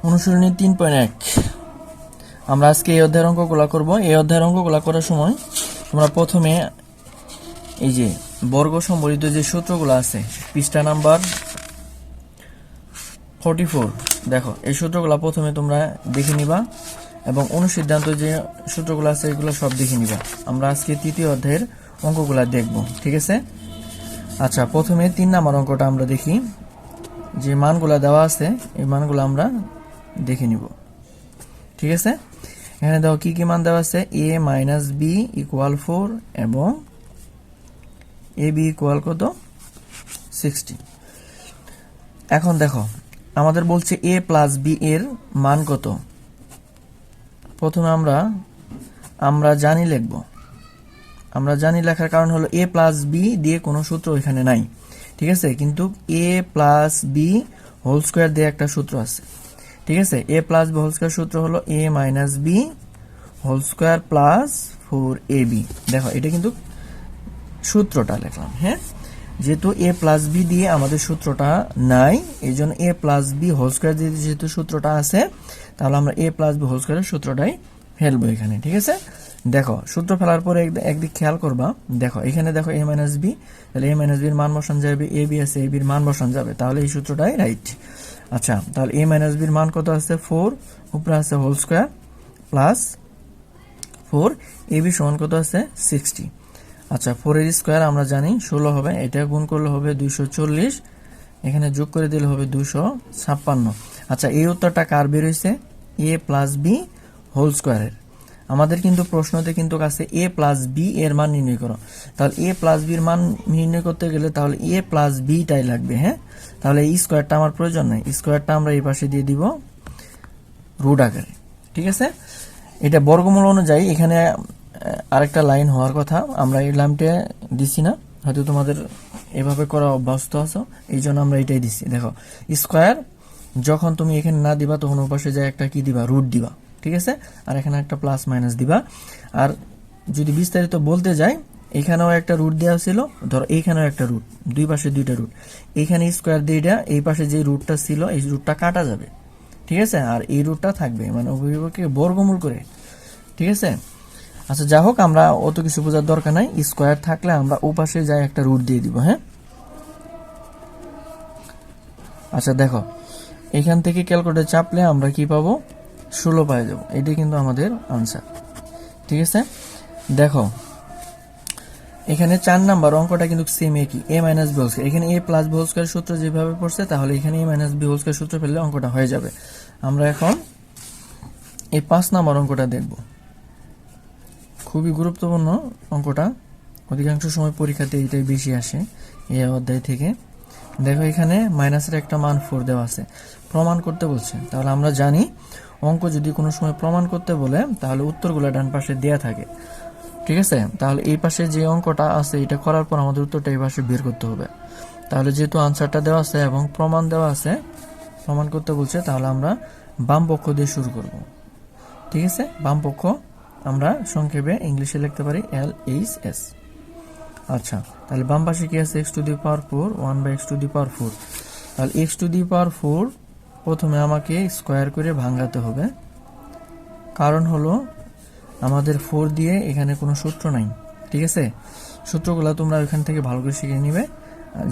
অনুশীলনী 3.1 আমরা আজকে এই অধ্যায়ের অঙ্কগুলো করব। এই অধ্যায়ের অঙ্কগুলো করার সময় তোমরা প্রথমে এই যে বর্গ সম্বলিত যে সূত্রগুলো আছে পৃষ্ঠা নাম্বার 44 দেখো, এই সূত্রগুলো প্রথমে তোমরা দেখে নিবা এবং অনুসিদ্ধান্ত যে সূত্রগুলো আছে এগুলো সব দেখে নিবা। আমরা আজকে তৃতীয় অধ্যায়ের অঙ্কগুলো দেখব, ঠিক আছে? আচ্ছা, প্রথমে 3 নম্বর অঙ্কটা আমরা দেখি। যে মানগুলো দেওয়া আছে এই মানগুলো আমরা দেখে নিব, ঠিক আছে? এখানে দেখো কি কি মান দেওয়া আছে। a মাইনাস বি ইকুয়াল 4 এবং এ বি ইকুয়াল কত 60। এখন দেখো আমাদের বলছে a প্লাস বি এর মান কত। প্রথমে আমরা জানি লিখব। আমরা জানি লেখার কারণ হলো a প্লাস বি দিয়ে কোনো সূত্র এখানে নাই, ঠিক আছে? কিন্তু a plus B whole square দিয়ে একটা সূত্র আছে, ঠিক আছে? a plus B whole square সূত্র হলো a minus B whole square plus 4ab। দেখো এটা কিন্তু সূত্রটা লিখলাম, হ্যাঁ? যেহেতু a প্লাস বি দিয়ে আমাদের সূত্রটা নাই, এই জন্য a plus B whole square দিয়ে যেহেতু সূত্রটা আছে, তাহলে আমরা a প্লাস বি হোল স্কোয়ারের সূত্রটাই ফেলবো এখানে, ঠিক আছে? দেখো সূত্র ফেলার পরে একদিক খেয়াল করবা। দেখো এখানে দেখো a মাইনাস বি, তাহলে a মাইনাস বির মান বসান যাবে, এ বি আছে, এ বির মান বসান যাবে, তাহলে এই সূত্রটাই রাইট। আচ্ছা, তাহলে a মাইনাস বির মান কত আছে 4, উপরে আছে whole square plus 4, A B সমান কত আছে 60। আচ্ছা, 4 এর স্কোয়ার আমরা জানি 16 হবে, এটা গুণ করলে হবে 240, এখানে যোগ করে দিলে হবে 256। আচ্ছা, এই উত্তরটা কার বের হয়েছে? a প্লাস বি হোল স্কোয়ারের। আমাদের কিন্তু প্রশ্নতে কিন্তু কাছে a প্লাস বি এর মান নির্ণয় করো। তাহলে a প্লাস বির মান নির্ণয় করতে গেলে তাহলে a প্লাস বিটাই লাগবে, হ্যাঁ? তাহলে এই স্কোয়ারটা আমার প্রয়োজন নাই, স্কোয়ারটা আমরা এই পাশে দিয়ে দিব রুট আকারে, ঠিক আছে? এটা বর্গমূল অনুযায়ী এখানে আরেকটা লাইন হওয়ার কথা, আমরা এই লাইনটা দিছি না, হয়তো তোমাদের এভাবে করা অভ্যস্ত আছো, এই জন্য আমরা এটাই দিছি। দেখো স্কোয়ার যখন তুমি এখানে না দিবা তখন ওপাশে যায় একটা কি দিবা, রুট দিবা, ঠিক আছে? আর এখানে একটা প্লাস মাইনাস দিবা। আর যদি বিস্তারিত বলতে যাই, এখানেও একটা রুট দেওয়া ছিল, ধরো এইখানেও একটা রুট, দুই পাশে দুইটা রুট, এইখানে স্কোয়ার দিয়ে এই পাশে যে রুটটা ছিল এই রুটটা কাটা যাবে, ঠিক আছে? আর এই রুটটা থাকবে, মানে অভিভাবককে বর্গমূল করে, ঠিক আছে? আচ্ছা, যা হোক, আমরা অত কিছু বোঝার দরকার নাই। স্কোয়ার থাকলে আমরা ও পাশে যাই একটা রুট দিয়ে দিব, হ্যাঁ? আচ্ছা দেখো, এখান থেকে ক্যালকুলেটর চাপলে আমরা কি পাবো, 16 পাই যাবো। এটাই কিন্তু আমাদের আনসার, ঠিক আছে? দেখো এখানে 4 নাম্বার অঙ্কটা কিন্তু সেম একই, a minus B whole square. এখানে a plus B whole square সূত্র যেভাবে পড়ছে, তাহলে এখানে a minus B whole square সূত্র ফেললে অঙ্কটা হয়ে যাবে। আমরা এখন এই 5 নাম্বার অঙ্কটা দেখব। খুবই গুরুত্বপূর্ণ অঙ্কটা, অধিকাংশ সময় পরীক্ষাতে এটাই বেশি আসে এই অধ্যায় থেকে। দেখো এখানে মাইনাসের একটা মান 4 দেওয়া আছে, প্রমাণ করতে বলছে। তাহলে আমরা জানি অঙ্ক যদি কোনো সময় প্রমাণ করতে বলে তাহলে উত্তরগুলো ডান পাশে দেয়া থাকে, ঠিক আছে? তাহলে এই পাশে যে অঙ্কটা আছে এটা করার পর আমাদের উত্তরটা এই পাশে বের করতে হবে। তাহলে যেহেতু আনসারটা দেওয়া আছে এবং প্রমাণ দেওয়া আছে, প্রমাণ করতে বলছে, তাহলে আমরা বাম পক্ষ দিয়ে শুরু করব, ঠিক আছে? বাম পক্ষ আমরা সংক্ষেপে ইংলিশে লিখতে পারি LHS। আচ্ছা, তাহলে বাম পাশে কি আছে, x to the power 4, 1/x to the power 4। তাহলে x টু দি পাওয়ার 4 প্রথমে আমাকে স্কোয়ার করে ভাঙাতে হবে, কারণ হলো আমাদের 4 দিয়ে এখানে কোনো সূত্র নাই, ঠিক আছে? সূত্রগুলো তোমরা ওইখান থেকে ভালো করে শিখে নিবে।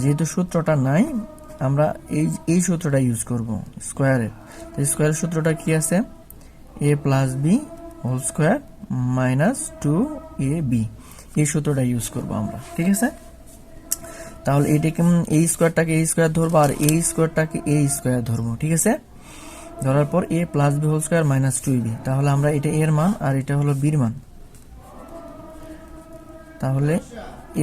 যেহেতু সূত্রটা নাই, আমরা এই সূত্রটা ইউজ করব স্কোয়ারের। তো স্কোয়ারের সূত্রটা কি আছে, a plus B whole square minus 2ab, এই সূত্রটা ইউজ করব আমরা, ঠিক আছে? তাহলে এটাকে এই স্কোয়ারটাকে এই স্কোয়ার ধরবো আর এই স্কোয়ারটাকে এই স্কোয়ার ধরবো, ঠিক আছে? ধরার পর a plus B whole square minus 2ab, তাহলে আমরা এটা এর মান আর এটা হলো বির মান, তাহলে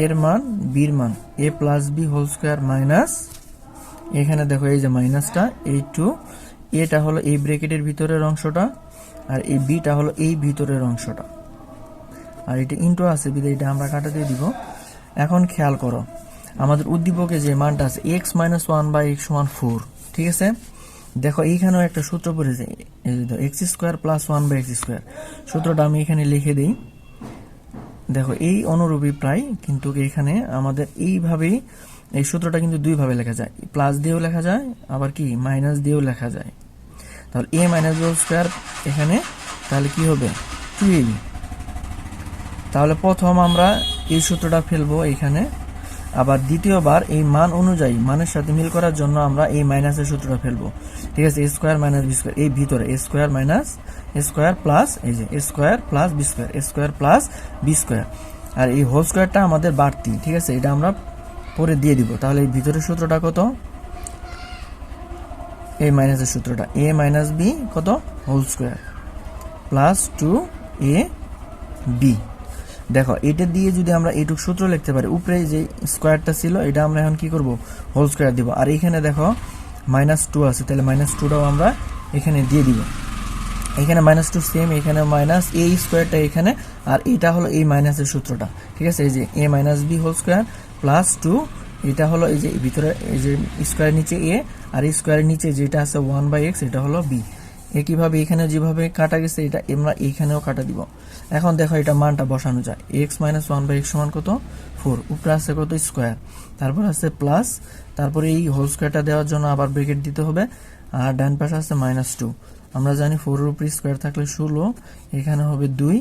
এর মান বির মান a plus B whole square minus, এখানে দেখো এই যে মাইনাসটা, এই 2, এটা হলো এই ব্র্যাকেটের ভিতরের অংশটা আর এই বিটা হলো এই ভিতরের অংশটা, আর এটা ইন্টু আছে বিধায় এটা আমরা কাটা দিয়ে দিব। এখন খেয়াল করো আমাদের উদ্দীপকে যে মানটা আছে x মাইনাস 1/x সমান 4, ঠিক আছে? দেখো এইখানেও একটা সূত্র পড়েছে, x square plus 1/x square. সূত্রটা আমি এখানে লিখে দিই। দেখো এই অনুরূপী প্রায়, কিন্তু এখানে আমাদের এইভাবেই এই সূত্রটা কিন্তু দুইভাবে লেখা যায়, প্লাস দিয়েও লেখা যায় আবার কি মাইনাস দিয়েও লেখা যায়। তাহলে a minus b whole square এখানে তাহলে কি হবে 2ab। তাহলে প্রথম আমরা এই সূত্রটা ফেলবো এখানে, আবার দ্বিতীয়বার এই মান অনুযায়ী মানের সাথে মিল করার জন্য আমরা এই মাইনাসের সূত্রটা ফেলবো। ঠিক আছে, a square minus B square, এই ভিতরে a square minus a square plus এই যে a square plus B square, a square plus B square, আর এই হোল স্কোয়ারটা আমাদের বাড়তি। ঠিক আছে, এটা আমরা পরে দিয়ে দিব। তাহলে এই ভিতরের সূত্রটা কত, a মাইনাসের সূত্রটা a মাইনাস বি কত হোল স্কোয়ার প্লাস 2ab। দেখো এটা দিয়ে যদি আমরা এইটুক সূত্র লিখতে পারি, উপরে যে স্কোয়ারটা ছিল এটা আমরা এখন কি করব হোল স্কোয়ার দিব, আর এখানে দেখো -2 আছে, তাহলে -2টাও আমরা এখানে দিয়ে দিব। এখানে -2 সেম, এখানে মাইনাস a স্কোয়ারটা এখানে, আর এটা হলো এই মাইনাসের সূত্রটা। ঠিক আছে, এই যে a minus B whole square plus 2, এটা হলো এই যে ভিতরে এই যে স্কোয়ারের নিচে a, আর এই স্কোয়ারের নিচে যেটা আছে 1/x এটা হলো b। একইভাবে এখানে যেভাবে কাটা গেছে এটা আমরা এইখানেও কাটা দিব। এখন দেখো এটা মানটা বসানো যায়, x মাইনাস 1/x সমান কত 4, উপরে আছে কত স্কোয়ার, তারপর আছে প্লাস, তারপরে এই হোল স্কোয়ারটা দেওয়ার জন্য আবার ব্র্যাকেট দিতে হবে, আর ডান পাশে আছে -2। আমরা জানি 4 এর উপরে স্কোয়ার থাকলে 16, এখানে হবে 2।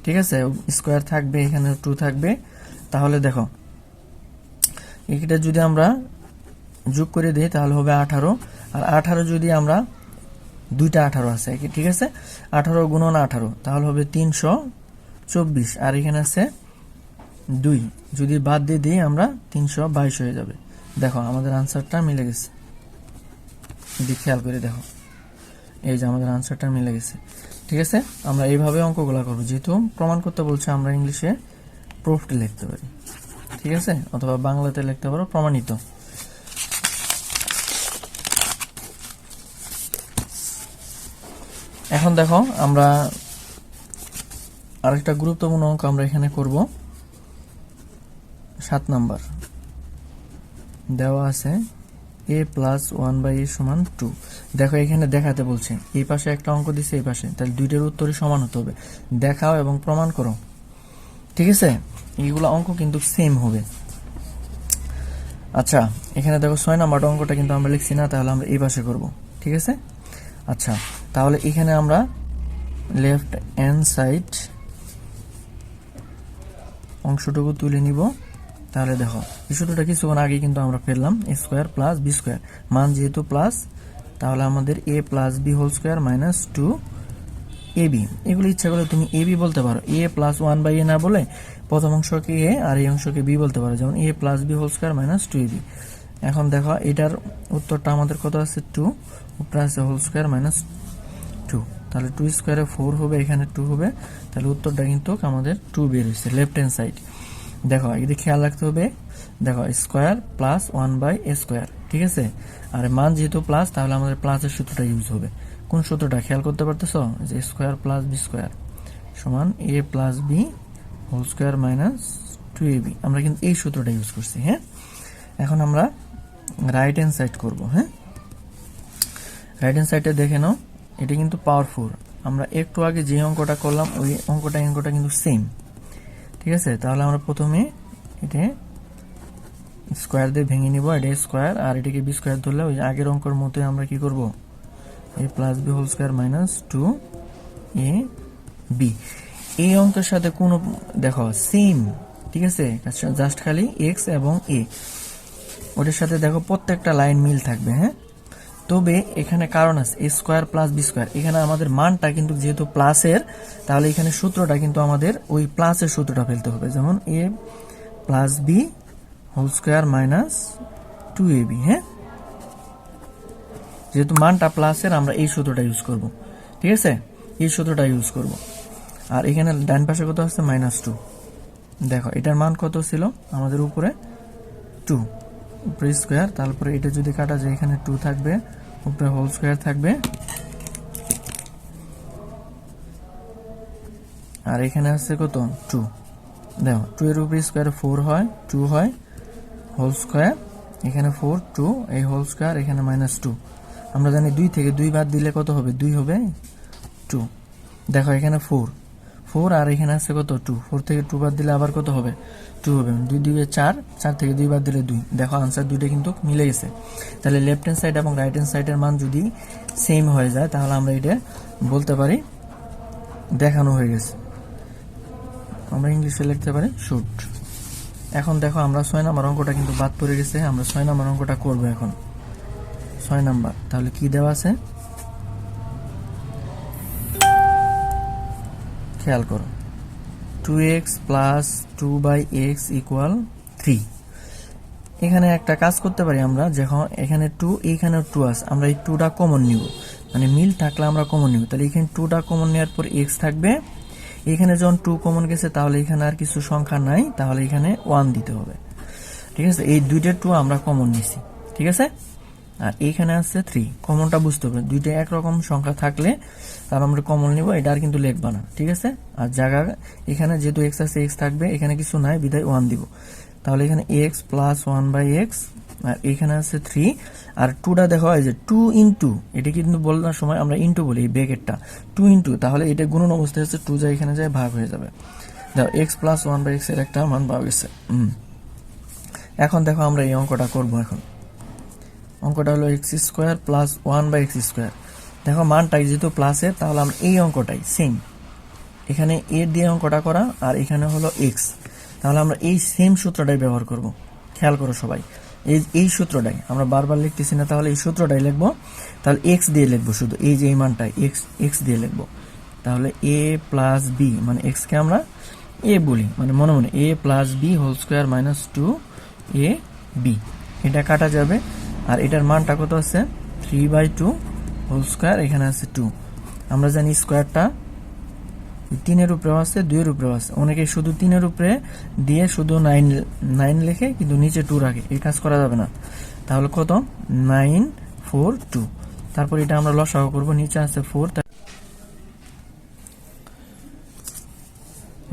ঠিক আছে, স্কোয়ার থাকবে, এখানে 2 থাকবে। তাহলে দেখো এটা যদি আমরা যোগ করে দিই তাহলে হবে 18, আর 18 যদি আমরা দুইটা 18 আছে, ঠিক আছে, 18 গুণন 18 তাহলে হবে 324, আর এখানে আছে 2, যদি বাদ দিয়ে দিই আমরা 322 হয়ে যাবে। দেখো আমাদের আনসারটা মিলে গেছে, যদি খেয়াল করে দেখো এই যে আমাদের আনসারটা মিলে গেছে। ঠিক আছে, আমরা এইভাবে অঙ্কগুলো করবো, যেহেতু প্রমাণ করতে বলছে আমরা ইংলিশে প্রুফড লিখতে পারি। ঠিক আছে, অথবা বাংলাতে লিখতে পারো প্রমাণিত। এখন দেখো আমরা আরেকটা গুরুত্বপূর্ণ অঙ্ক আমরা এখানে করব। 7 নাম্বার দেওয়া আছে a প্লাস 1/a সমান 2। দেখো এখানে দেখাতে বলছে, এই পাশে একটা অঙ্ক দিছে, এই পাশে, তাহলে দুইটার উত্তরই সমান হতে হবে। দেখাও এবং প্রমাণ করো। ঠিক আছে, এইগুলো অঙ্ক কিন্তু সেম হবে। আচ্ছা, এখানে দেখো 6 নাম্বার অঙ্কটা কিন্তু আমরা লিখছি না, তাহলে আমরা এই পাশে করব। ঠিক আছে, আচ্ছা তাহলে এখানে আমরা লেফট হ্যান্ড সাইড অংশটুকু তুলে নিব। তাহলে দেখো এই সূত্রটা কিছুক্ষণ আগে কিন্তু আমরা পেলাম, a square plus B square, মান যেহেতু প্লাস তাহলে আমাদের a plus B whole square minus 2ab। এগুলো ইচ্ছা করলে তুমি ab বলতে পারো, a প্লাস 1/a না বলে প্রথম অংশকে a আর এই অংশকে b বলতে পারো, যেমন a plus B whole square minus 2ab। এখন দেখো এটার উত্তরটা আমাদের কত আছে 2, উপরে আছে হোল স্কোয়ার মাইনাস 2, তাহলে 2 স্কোয়ারে 4 হবে, এখানে 2 হবে, তাহলে উত্তরটা কিন্তু আমাদের 2 বের হয়েছে লেফট হ্যান্ড সাইড। দেখো এটি খেয়াল রাখতে হবে, দেখো স্কোয়ার প্লাস 1/a স্কোয়ার। ঠিক আছে, আর মান যেহেতু প্লাস তাহলে আমাদের প্লাসের সূত্রটা ইউজ হবে। কোন সূত্রটা খেয়াল করতে পারতেছো, যে স্কোয়ার প্লাস বি স্কোয়ার সমান a plus B whole square minus 2ab। আমরা কিন্তু এই সূত্রটা ইউজ করছি। হ্যাঁ, এখন আমরা রাইট হ্যান্ড সাইড করব। হ্যাঁ, রাইট হ্যান্ড সাইডে দেখে নাও, এটা কিন্তু পাওয়ার 4। আমরা একটু আগে যে অঙ্কটা করলাম ওই অঙ্কটা কিন্তু সেম। ঠিক আছে, তাহলে আমরা প্রথমে এটা স্কোয়ার দিয়ে ভেঙে নিব, এটা স্কোয়ার আর এটাকে বি স্কোয়ার ধরলে ওই আগের অঙ্কের মতোই আমরা কি করব, a plus B whole square minus 2ab। এই অঙ্কের সাথে কোনো দেখো সেম। ঠিক আছে, জাস্ট খালি x এবং a, ওটার সাথে দেখো প্রত্যেকটা লাইন মিল থাকবে। হ্যাঁ, তবে এখানে কারণ আছে, a square plus B square, এখানে আমাদের মানটা কিন্তু যেহেতু প্লাসের, তাহলে এখানে সূত্রটা কিন্তু আমাদের ওই প্লাসের সূত্রটা ফেলতে হবে, যেমন a plus B whole square minus 2ab। হ্যাঁ, যেহেতু মানটা প্লাসের আমরা এই সূত্রটা ইউজ করব। ঠিক আছে, এই সূত্রটা ইউজ করব। আর এখানে ডান পাশে কত আছে -2। দেখো এটার মান কত ছিল আমাদের উপরে 2, উপরে স্কোয়ার, তারপরে এটা যদি কাটা যায় এখানে 2 থাকবে, উপরে হোল স্কোয়ার থাকবে, আর এখানে আছে কত 2। দেখো 2 এর উপরে স্কোয়ার 4 হয়, 2 হয়, হোল স্কোয়ার, এখানে 4 2, এই হোল স্কোয়ার, এখানে -2। আমরা জানি 2 থেকে 2 বাদ দিলে কত হবে, 2 হবে 2। দেখো এখানে 4 4 আর এখানে আছে কত 2, 4 থেকে 2 বাদ দিলে আবার কত হবে 2 হবে, 2 2 4, 4 থেকে 2 বাদ দিলে 2। দেখো আনসার দুইটা কিন্তু মিলে গেছে। তাহলে লেফট হ্যান্ড সাইড এবং রাইট হ্যান্ড সাইডের মান যদি সেম হয়ে যায় তাহলে আমরা এটা বলতে পারি দেখানো হয়ে গেছে। আমরা ইংলিশে লিখতে পারি শুট। এখন দেখো আমরা 6 নম্বর অঙ্কটা কিন্তু বাদ পড়ে গেছে, আমরা 6 নম্বর অঙ্কটা করব এখন। 6 নম্বর তাহলে কি দেওয়া আছে খেয়াল করো, 2x প্লাস 2/x ইকুয়াল 3। এখানে একটা কাজ করতে পারি আমরা, যখন এখানে 2 এখানেও 2 আছে, আমরা এই 2টা কমন নিব, মানে মিল থাকলে আমরা কমন নিব। তাহলে এখানে 2টা কমন নেওয়ার পর x থাকবে, এখানে যখন 2 কমন গেছে তাহলে এখানে আর কিছু সংখ্যা নাই, তাহলে এখানে 1 দিতে হবে। ঠিক আছে, এই দুইটা 2 আমরা কমন নিছি। ঠিক আছে, আর এখানে আছে 3, কমনটা বুঝতে হবে, দুইটা একরকম সংখ্যা থাকলে তার আমরা কমন নিব, এটা আর কিন্তু লিখবা না। ঠিক আছে, আর জায়গা এখানে যেহেতু x আছে x থাকবে, এখানে কিছু নাই বিধায় 1 দিব। তাহলে এখানে x প্লাস 1/x, আর এখানে আছে 3, আর 2টা দেখো এই যে 2 ইনটু, এটা কিন্তু বলার সময় আমরা ইনটু বলি এই ব্র্যাকেটটা 2 ইনটু, তাহলে এটা গুণন অবস্থায় আছে 2 যায় এখানে যায় ভাগ হয়ে যাবে। দেখো x প্লাস 1/x এর একটা মান পাওয়া গেছে। এখন দেখো আমরা এই অঙ্কটা করব। এখন অঙ্কটা হলো x square plus 1/x square. দেখো মানটাই যেহেতু প্লাসের, তাহলে আমরা এই অঙ্কটাই সেম, এখানে a দিয়ে অঙ্কটা করা আর এখানে হলো x, তাহলে আমরা এই সেম সূত্রটাই ব্যবহার করব। খেয়াল করো সবাই, এই সূত্রটাই আমরা বারবার লিখতেছি না, তাহলে এই সূত্রটাই লিখবো। তাহলে x দিয়ে লিখবো শুধু, এই যে এই মানটাই x দিয়ে লিখবো। তাহলে a প্লাস b, মানে x কে আমরা a বলি, মানে মনে মনে a plus b whole square minus 2ab, এটা কাটা যাবে। আর এটার মানটা কত আছে 3/2 হোল স্কোয়ার, এখানে আছে 2। আমরা জানি স্কোয়ারটা 3-এর উপরেও আছে 2-এর উপরেও আছে, অনেকে শুধু 3-এর উপরে দিয়ে শুধু 9 লেখে কিন্তু নিচে 2 রাখে, এই কাজ করা যাবে না। তাহলে কত 9 4 2, তারপর এটা আমরা লসাগু করব, নিচে আছে 4,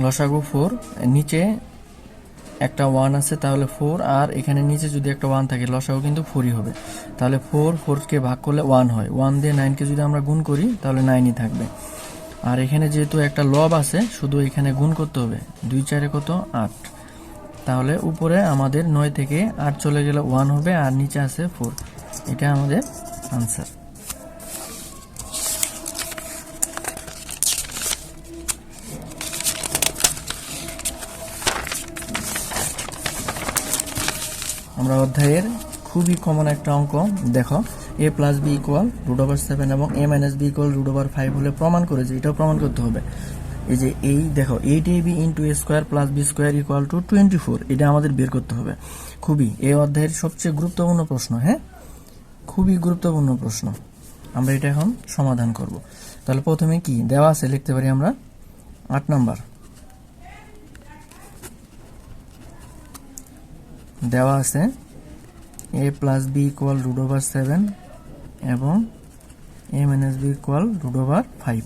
লসাগু 4, নিচে একটা 1 আছে, তাহলে 4, আর এখানে নিচে যদি একটা 1 থাকে লসাগু কিন্তু 4ই হবে। তাহলে 4 কে ভাগ করলে 1 হয়, 1 দিয়ে 9 কে যদি আমরা গুণ করি তাহলে 9ই থাকবে। আর এখানে যেহেতু একটা লব আছে, শুধু এখানে গুণ করতে হবে, 2 4 কত 8, তাহলে উপরে আমাদের 9 থেকে 8 চলে গেলে 1 হবে, আর নিচে আছে 4, এটা আমাদের আনসার। আমরা অধ্যায়ের খুবই কমন একটা অঙ্ক দেখো, a প্লাস বি ইকুয়াল √7 এবং a মাইনাস বি ইকুয়াল √5 হলে প্রমাণ করে যে এটাও প্রমাণ করতে হবে। এই যে এই দেখো 8ab into a square plus B square equal to 24, এটা আমাদের বের করতে হবে। খুবই এই অধ্যায়ের সবচেয়ে গুরুত্বপূর্ণ প্রশ্ন, হ্যাঁ খুবই গুরুত্বপূর্ণ প্রশ্ন। আমরা এটা এখন সমাধান করব। তাহলে প্রথমে কি দেওয়া আছে লিখতে পারি আমরা 8 নাম্বার। দেওয়া আছে a প্লাস বি ইকুয়াল √7 এবং a মাইনাস বি ইকুয়াল √5।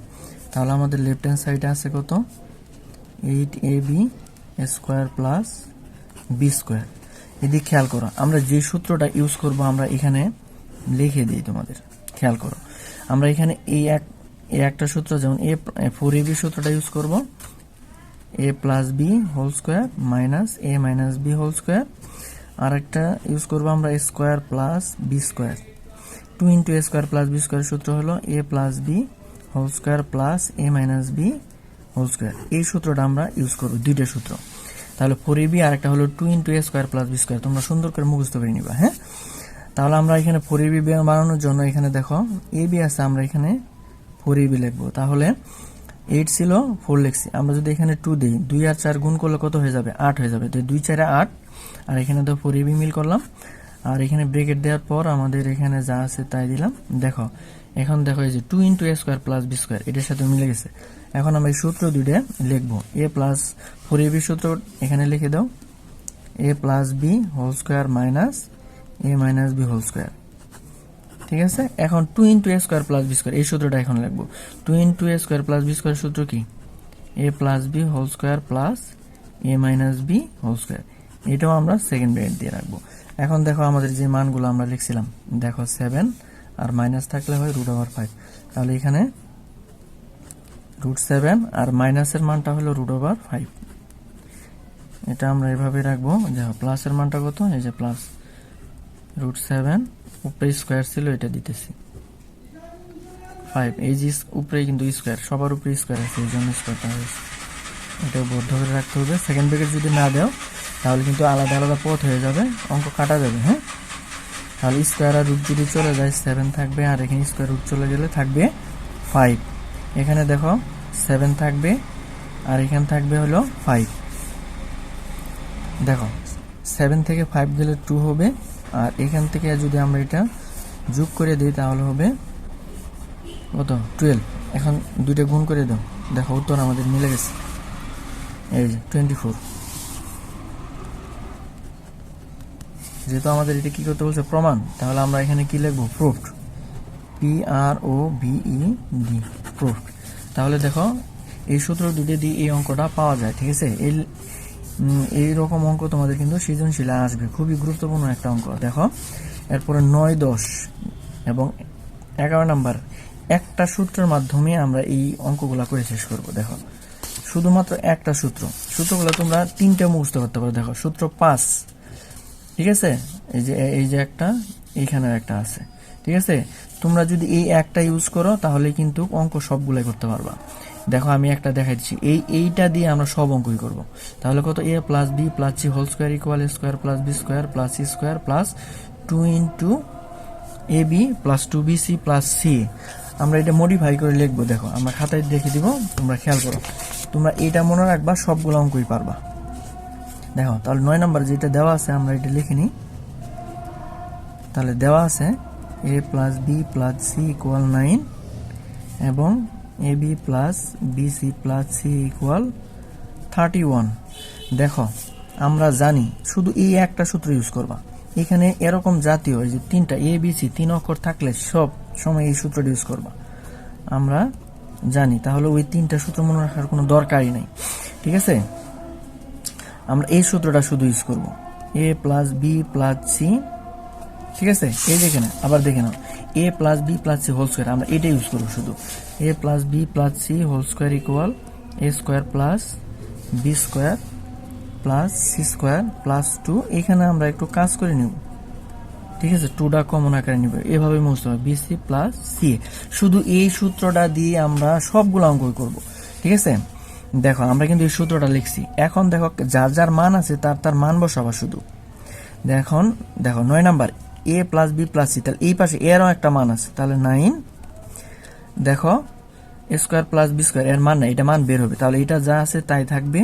তাহলে আমাদের লেফট হ্যান্ড সাইডে আছে কত 8ab square plus B square. এদিকে খেয়াল করো, আমরা যে সূত্রটা ইউজ করব আমরা এখানে লিখে দিই তোমাদের, খেয়াল করো। আমরা এখানে এই একটা সূত্র, যেমন a4ab সূত্রটা ইউজ করব, a plus B whole square minus a minus B whole square. আর একটা ইউজ করবো আমরা square plus B square, 2 into a square plus B square সূত্র হলো a plus B whole square plus a minus B whole square. এই সূত্রটা আমরা use করবো, দুইটা সূত্র। তাহলে 4ab আর একটা হলো 2 into a square plus B square, তোমরা সুন্দর করে মুখস্থ করে নিবা। হ্যাঁ, তাহলে আমরা এখানে 4ab বানানোর জন্য এখানে দেখো ab আছে, আমরা এখানে 4ab লিখবো। তাহলে 8 ছিল 4 লিখছি, আমরা যদি এখানে 2 দিই, 2 আর 4 গুণ করলে কত হয়ে যাবে 8 হয়ে যাবে, তো 2 4 8, আর এখানে তো 4ab মিল করলাম, আর এখানে ব্রেকেট দেওয়ার পর আমাদের এখানে যা আছে তাই দিলাম। দেখো এখন দেখো এই যে 2 into a square plus B square এটার সাথে মিলে গেছে। এখন আমরা এই সূত্র দুইটা লিখবো, a প্লাস 4ab সূত্র এখানে লিখে দাও, a plus B whole square minus a minus B whole square. ঠিক আছে, এখন 2 into a square plus B square এই সূত্রটা এখন লিখবো। 2 into a square plus B square সূত্র কি a plus B whole square plus a minus B whole square, এটাও আমরা সেকেন্ড ব্র্যাকেট দিয়ে রাখবো। এখন দেখো আমাদের যে মানগুলো আমরা লিখছিলাম, দেখো 7 আর মাইনাস থাকলে হয় √5, তাহলে এখানে √7 আর মাইনাসের মানটা হলো √5। এটা আমরা এভাবে রাখবো। দেখো প্লাসের মানটা কত, এই যে প্লাস √7, উপরে স্কোয়ার ছিল এটা দিতেছি 5, এই যে উপরে কিন্তু স্কোয়ার, সবার উপরে স্কোয়ার আছে, এই জন্য স্কোয়ারটা হয়েছে। এটা বদ্ধ করে রাখতে হবে। সেকেন্ড ব্র্যাকেট যদি না দাও তাহলে কিন্তু আলাদা আলাদা পথ হয়ে যাবে, অঙ্ক কাটা যাবে। হ্যাঁ, তাহলে স্কোয়ার আর রুট যদি চলে যায় 7 থাকবে, আর এখানে স্কোয়ার রুট চলে গেলে থাকবে 5। এখানে দেখো 7 থাকবে আর এখানে থাকবে হলো 5। দেখো 7 থেকে 5 গেলে 2 হবে, আর এখান থেকে যদি আমরা এটা যোগ করে দিই তাহলে হবে কত, 12। এখন দুইটা গুণ করে দাও, দেখো উত্তর আমাদের মিলে গেছে, এই যে 24। যেহেতু আমাদের এটা কি করতে বলছে, প্রমাণ, তাহলে আমরা এখানে কি লিখবো, প্রুফড, PROVED, প্রুফড। তাহলে দেখো এই সূত্র দুটো দিয়ে এই অঙ্কটা পাওয়া যায়। ঠিক আছে, এই রকম অঙ্ক তোমাদের কিন্তু সৃজনশীলে আসবে, খুবই গুরুত্বপূর্ণ একটা অঙ্ক। দেখো এরপরে 9, 10 এবং 11 নাম্বার একটা সূত্রের মাধ্যমে আমরা এই অঙ্কগুলা করে শেষ করব। দেখো শুধুমাত্র একটা সূত্রগুলো তোমরা 3টে মুখস্থ করতে পারো। দেখো সূত্র 5, ঠিক আছে, এই যে একটা, এইখানেও একটা আছে। ঠিক আছে, তোমরা যদি এই একটা ইউজ করো তাহলে কিন্তু অঙ্ক সবগুলাই করতে পারবা। দেখো আমি একটা দেখাই দিচ্ছি, এইটা দিয়ে আমরা সব অঙ্কই করব। তাহলে কত, a + b + c whole square equal a square + b square + c square + 2 * ab + 2bc + c। আমরা এটা মডিফাই করে লিখবো। দেখো আমরা খাতায় দেখে দিব, তোমরা খেয়াল করো, তোমরা এটা মনে রাখবা, সবগুলো অঙ্কই পারবা। দেখো তাহলে 9 নাম্বার যেটা দেওয়া আছে আমরা এটা লিখে নিই। তাহলে দেওয়া আছে a + b + c = 9 এবং ab + bc + c = 31। দেখো আমরা জানি শুধু এই একটা সূত্র ইউজ করবা। এখানে এরকম জাতীয় এই যে 3টা a b c 3 অক্ষর থাকলে সব সময় এই সূত্রটা ইউজ করবা, আমরা জানি। তাহলে ওই 3টা সূত্র মনে রাখার কোনো দরকারই নাই। ঠিক আছে, আমরা এই সূত্রটা শুধু ইউজ করব, a + b + c। ঠিক আছে, এই দেখে না, আবার দেখে নাও, a + b + c whole square, আমরা এটা ইউজ করব শুধু, a + b + c whole square equal a square + b square + c square + 2। এখানে আমরা একটু কাজ করে নিব। ঠিক আছে, 2টা কমন আকারে নিব, এভাবে মুছতে হবে, bc + c। শুধু এই সূত্রটা দিয়ে আমরা সবগুলো অঙ্ক করব। ঠিক আছে, দেখো আমরা কিন্তু এই সূত্রটা লিখছি। এখন দেখো যার যার মান আছে তার মান বসাবা শুধু। এখন দেখো 9 নাম্বার a + b + c, তাহলে এই পাশে এরও একটা মান আছে, তাহলে 9। দেখো a স্কয়ার + b স্কয়ার, এর মান না, এটা মান বের হবে, তাহলে এটা যা আছে তাই থাকবে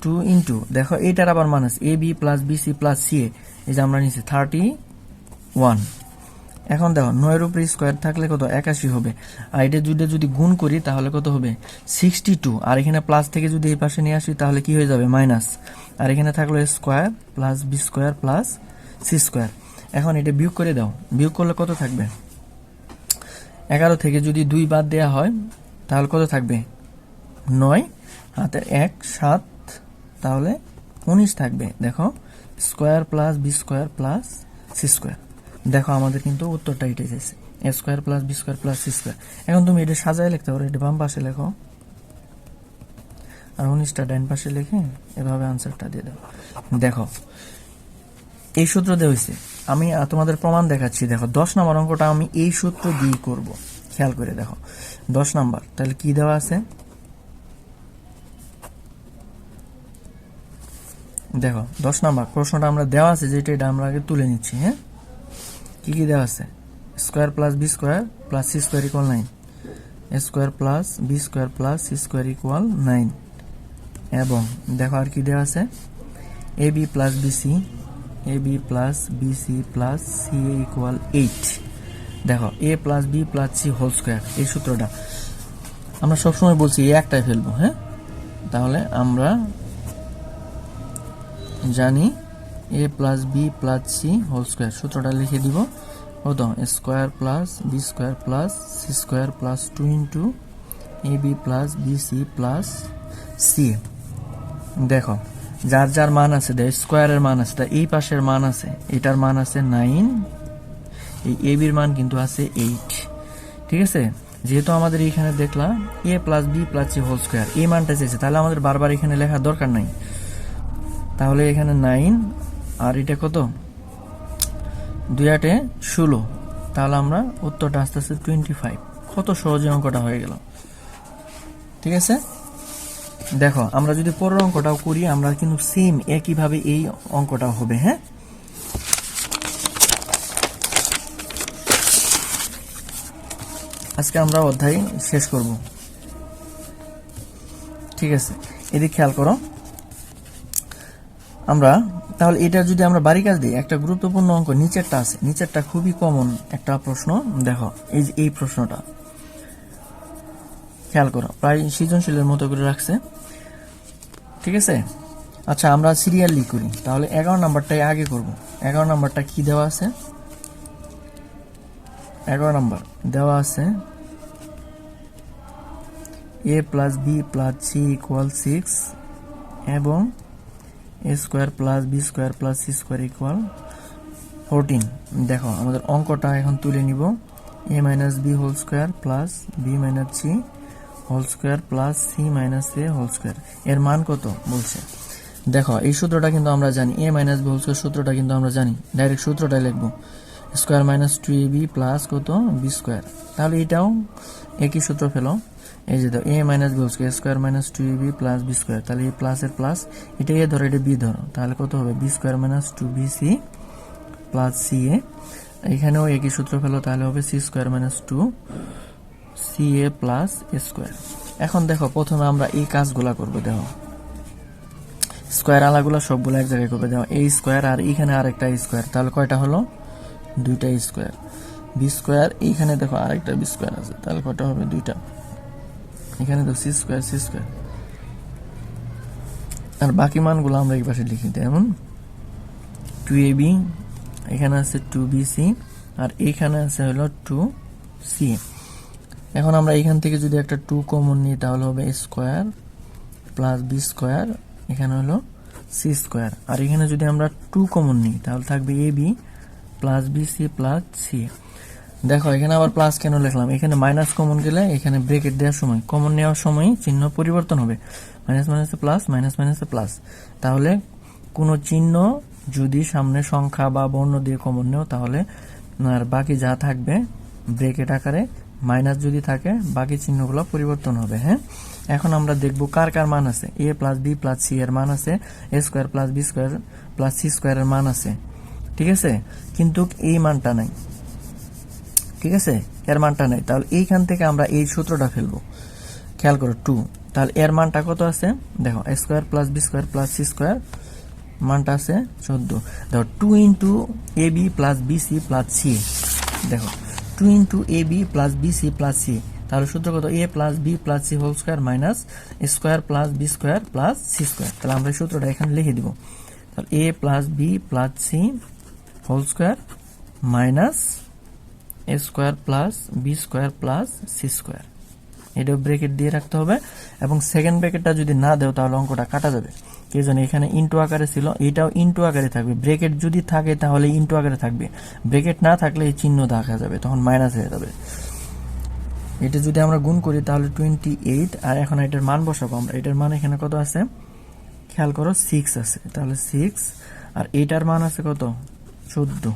2 দেখো এটার আবার মান আছে ab + bc + ca, এই যে আমরা নিছি 31। এখন দেখো 9 এর উপরে স্কয়ার থাকলে কত, 81 হবে। আর এটা যদি গুণ করি তাহলে কত হবে, 62। আর এখানে প্লাস থেকে যদি এই পাশে নিয়ে আসি তাহলে কি হয়ে যাবে, মাইনাস। আর এখানে থাকলো a square + b square + c square. এখন এটা বিয়োগ করে দাও, বিয়োগ করলে কত থাকবে, 11 থেকে যদি 2 বাদ দেওয়া হয় তাহলে কত থাকবে, 9 হাতের 1 7, তাহলে 19 থাকবে। দেখো square + b square + c square. দেখো আমাদের কিন্তু উত্তরটা এটাই এসেছে, a square + b square + c square. এখন তুমি এটা সাজায় লিখতে পারো, এটা বাম পাশে লেখো আর 19টা ডান পাশে লিখে এভাবে আনসারটা দিয়ে দাও। দেখো এই সূত্র দেওয়া হয়েছে, আমি তোমাদের প্রমাণ দেখাচ্ছি। দেখো 10 নম্বর অঙ্কটা আমি এই সূত্র দিয়ে করব, খেয়াল করে দেখো 10 নাম্বার। তাহলে কি দেওয়া আছে, দেখো 10 নাম্বার প্রশ্নটা আমরা দেওয়া আছে যেটা, এটা আমরা আগে তুলে নিচ্ছি। হ্যাঁ, কি দেওয়া আছে, square + b square + c square = 9, a square + b square + c square = 9। এবং দেখো আর কি দেওয়া আছে, ab + bc + c = 8। দেখো a + b + c whole square, এই সূত্রটা আমরা সবসময় বলছি এই একটাই ফেলবো। হ্যাঁ, তাহলে আমরা জানি a + b + c whole square, সূত্রটা লিখে দিব কত, a square + b square + c square + 2 ab + bc + c। দেখো যার যার মান আছে, স্কয়ারের মান আছে, এই পাশের মান আছে, এটার মান আছে 9, এই ab এর মান কিন্তু আছে 8। ঠিক আছে, যেহেতু আমাদের এখানে দেখলাম a plus B plus C whole square এই মানটা চেয়েছে, তাহলে আমাদের বারবার এখানে লেখার দরকার নাই। তাহলে এখানে 9 আর এটা কত, 2 8 16, তাহলে আমরা উত্তরটা আস্তে আস্তে 25। কত সহজে অঙ্কটা হয়ে গেল। ঠিক আছে, দেখো আমরা যদি পরের অঙ্কটাও করি আমরা কিন্তু সেম একইভাবে এই অঙ্কটাও হবে। হ্যাঁ, আজকে আমরা অধ্যায় শেষ করব। ঠিক আছে, এদিকে খেয়াল করো। আমরা তাহলে এটা যদি আমরা বাড়ি কাজ দিই, একটা গুরুত্বপূর্ণ অঙ্ক নিচেরটা আছে, নিচেরটা খুবই কমন একটা প্রশ্ন। দেখো এই যে এই প্রশ্নটা খেয়াল করো, প্রায় সৃজনশীলের মতো করে রাখছে। ঠিক আছে, আচ্ছা আমরা সিরিয়ালি করি, তাহলে 11 নাম্বারটাই আগে করব। 11 নাম্বারটা কি দেওয়া আছে, 11 নাম্বার দেওয়া আছে a plus B plus c equal 6 এবং a square plus B square plus C square equal 14। দেখো আমাদের অঙ্কটা এখন তুলে নিব, a minus B whole square plus b minus c whole square plus c minus a whole square, এর মান কত বলছে। দেখো এই সূত্রটা কিন্তু আমরা জানি, a minus B whole square সূত্রটা কিন্তু আমরা জানি, ডাইরেক্ট সূত্রটা লিখবো, স্কোয়ার মাইনাস 2ab প্লাস কত বি স্কোয়ার। তাহলে এটাও একই সূত্র ফেলো, এই যে a minus B whole square square minus 2ab plus B square, তাহলে এই প্লাসের প্লাস, এটা এ ধরো এটা বি ধরো, তাহলে কত হবে B square minus 2bc plus C A. এখানেও একই সূত্র ফেলো, তাহলে হবে C square minus 2ca plus A square. এখন দেখো প্রথমে আমরা এই কাজগুলা করবো, দেখো স্কোয়ার আলাগুলা সবগুলো এক জায়গায় করবে। দেখো এই স্কোয়ার আর এখানে আরেকটা স্কোয়ার, তাহলে কয়টা হলো, 2টা স্কোয়ার। বি স্কোয়ার এইখানে দেখো আরেকটা বি স্কোয়ার আছে, তাহলে কয়টা হবে, 2টা। এখানে তো সি স্কোয়ার সি স্কোয়ার, আর বাকি মানগুলো আমরা এই পাশে লিখি। যেমন 2ab, এখানে আছে 2bc, আর এইখানে আছে হলো 2c। এখন আমরা এখান থেকে যদি একটা 2 কমন নিই তাহলে হবে স্কোয়ার প্লাস বি স্কোয়ার, এখানে হলো সি স্কোয়ার। আর এখানে যদি আমরা 2 কমন নিই তাহলে থাকবে ab plus bc plus C. দেখো এখানে আবার প্লাস কেন লিখলাম, এখানে মাইনাস কমন গেলে এখানে ব্রেকেট দেওয়ার সময়, কমন নেওয়ার সময় চিহ্ন পরিবর্তন হবে, মাইনাস মাইনাসে প্লাস মাইনাস মাইনাসে প্লাস। তাহলে কোনো চিহ্ন যদি সামনে সংখ্যা বা বর্ণ দিয়ে কমন নেও তাহলে আর বাকি যা থাকবে ব্রেকেট আকারে, মাইনাস যদি থাকে বাকি চিহ্নগুলো পরিবর্তন হবে। হ্যাঁ, এখন আমরা দেখব কার কার মান আছে, a plus B plus C এর মান আছে, A square plus B square plus C স্কোয়ারের মান আছে। ঠিক আছে, কিন্তু এই মানটা নাই। ঠিক আছে, এর মানটা নাই, তাহলে এইখান থেকে আমরা এই সূত্রটা ফেলবো। খেয়াল করো 2, তাহলে এর মানটা কত আছে, দেখো A square plus B square plus C square মানটা আছে 14। দেখো 2 into A B plus B C plus C, দেখো 2 into A B plus B C plus C, তাহলে সূত্র কত, A plus B plus C whole square minus square plus B square plus C square. তাহলে আমরা সূত্রটা এখানে লিখে দিব, তাহলে A plus B plus C whole square minus A square plus B square plus C square. এটাও bracket দিয়ে রাখতে হবে, এবং সেকেন্ড ব্রেকেটটা যদি না দেও তাহলে অঙ্কটা কাটা যাবে। এই জন্য এখানে ইন্টু আকারে ছিল, এটাও ইন্টু আকারে থাকবে। ব্রেকেট যদি থাকে তাহলে ইন্টু আকারে থাকবে, ব্রেকেট না থাকলে এই চিহ্ন দেখা যাবে, তখন মাইনাস হয়ে যাবে। এটা যদি আমরা গুণ করি তাহলে 28, আর এখন এটার মান বসাবো আমরা। এটার মান এখানে কত আছে খেয়াল করো, 6 আছে, তাহলে 6, আর এটার মান আছে কত, 14।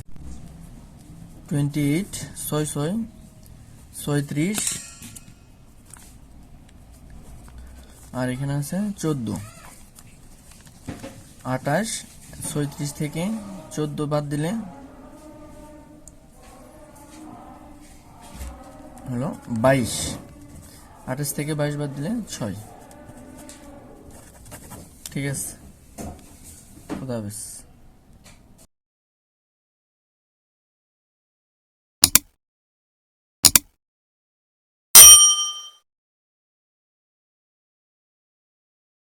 28 6 6 36, আর এখানে আছে 14, 28, 36 থেকে 14 বাদ দিলে হলো 22, 28 থেকে 22 বাদ দিলে 6। ঠিক আছে, খুদা হাফেজ।